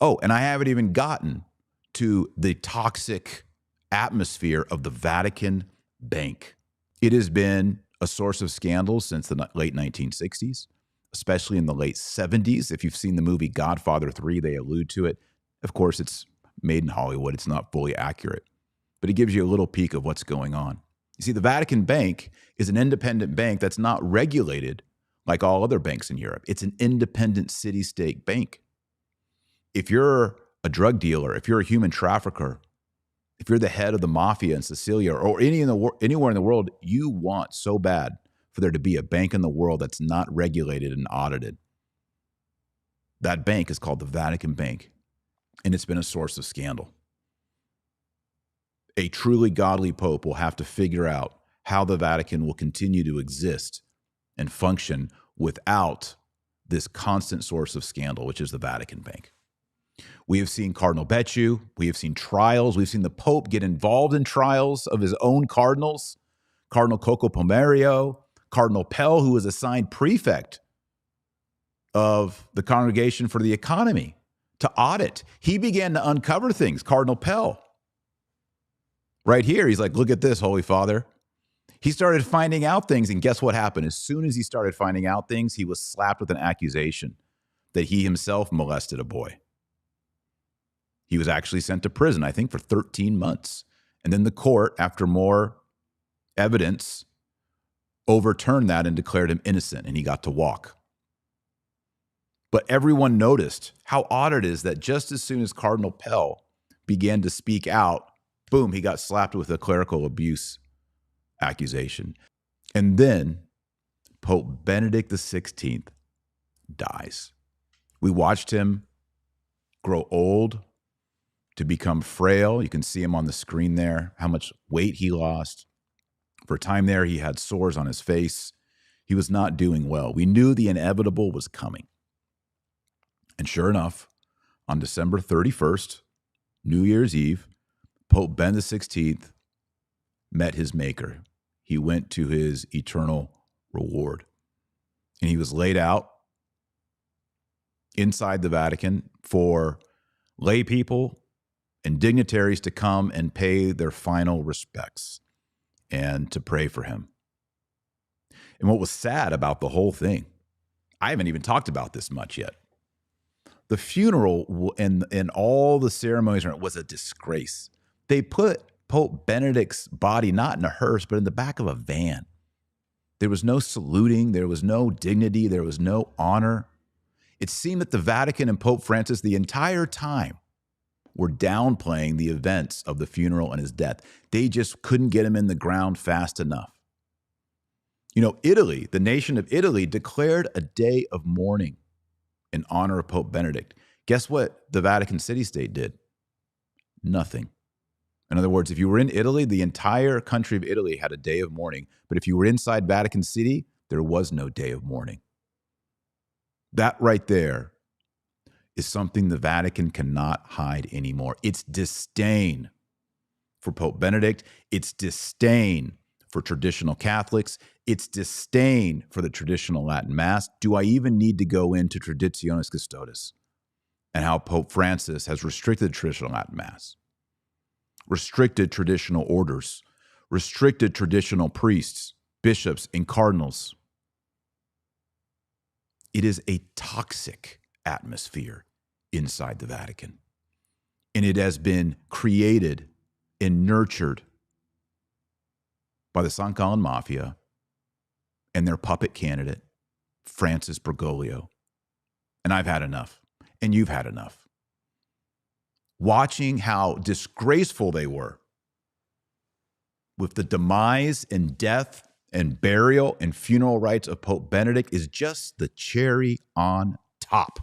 Oh, and I haven't even gotten to the toxic atmosphere of the Vatican Bank. It has been a source of scandals since the late 1960s, especially in the late 70s. If you've seen the movie Godfather 3, they allude to it. Of course, it's made in Hollywood. It's not fully accurate, but it gives you a little peek of what's going on. You see, the Vatican Bank is an independent bank that's not regulated like all other banks in Europe. It's an independent city-state bank. If you're a drug dealer, if you're a human trafficker, if you're the head of the mafia in Sicilia or anywhere in the world, you want so bad for there to be a bank in the world that's not regulated and audited. That bank is called the Vatican Bank, and it's been a source of scandal. A truly godly pope will have to figure out how the Vatican will continue to exist and function without this constant source of scandal, which is the Vatican Bank. We have seen Cardinal Pell. We have seen trials. We've seen the Pope get involved in trials of his own cardinals. Cardinal Coco Pomerio, Cardinal Pell, who was assigned prefect of the Congregation for the Economy to audit. He began to uncover things, Cardinal Pell. Right here, he's like, look at this, Holy Father. He started finding out things, and guess what happened? As soon as he started finding out things, he was slapped with an accusation that he himself molested a boy. He was actually sent to prison, I think, for 13 months. And then the court, after more evidence, overturned that and declared him innocent, and he got to walk. But everyone noticed how odd it is that just as soon as Cardinal Pell began to speak out, boom, he got slapped with a clerical abuse accusation. And then Pope Benedict XVI dies. We watched him grow old, to become frail. You can see him on the screen there, how much weight he lost. For a time there, he had sores on his face. He was not doing well. We knew the inevitable was coming. And sure enough, on December 31st, New Year's Eve, Pope Benedict XVI met his maker. He went to his eternal reward. And he was laid out inside the Vatican for lay people and dignitaries to come and pay their final respects and to pray for him. And what was sad about the whole thing, I haven't even talked about this much yet. The funeral and all the ceremonies was a disgrace. They put Pope Benedict's body not in a hearse, but in the back of a van. There was no saluting. There was no dignity. There was no honor. It seemed that the Vatican and Pope Francis the entire time were downplaying the events of the funeral and his death. They just couldn't get him in the ground fast enough. You know, Italy, the nation of Italy, declared a day of mourning in honor of Pope Benedict. Guess what the Vatican city-state did? Nothing. In other words, if you were in Italy, the entire country of Italy had a day of mourning. But if you were inside Vatican City, there was no day of mourning. That right there is something the Vatican cannot hide anymore. It's disdain for Pope Benedict. It's disdain for traditional Catholics. It's disdain for the traditional Latin Mass. Do I even need to go into Traditionis Custodes and how Pope Francis has restricted traditional Latin Mass, restricted traditional orders, restricted traditional priests, bishops, and cardinals? It is a toxic atmosphere inside the Vatican. And it has been created and nurtured by the San Colin Mafia and their puppet candidate, Francis Bergoglio. And I've had enough. And you've had enough. Watching how disgraceful they were with the demise and death and burial and funeral rites of Pope Benedict is just the cherry on top.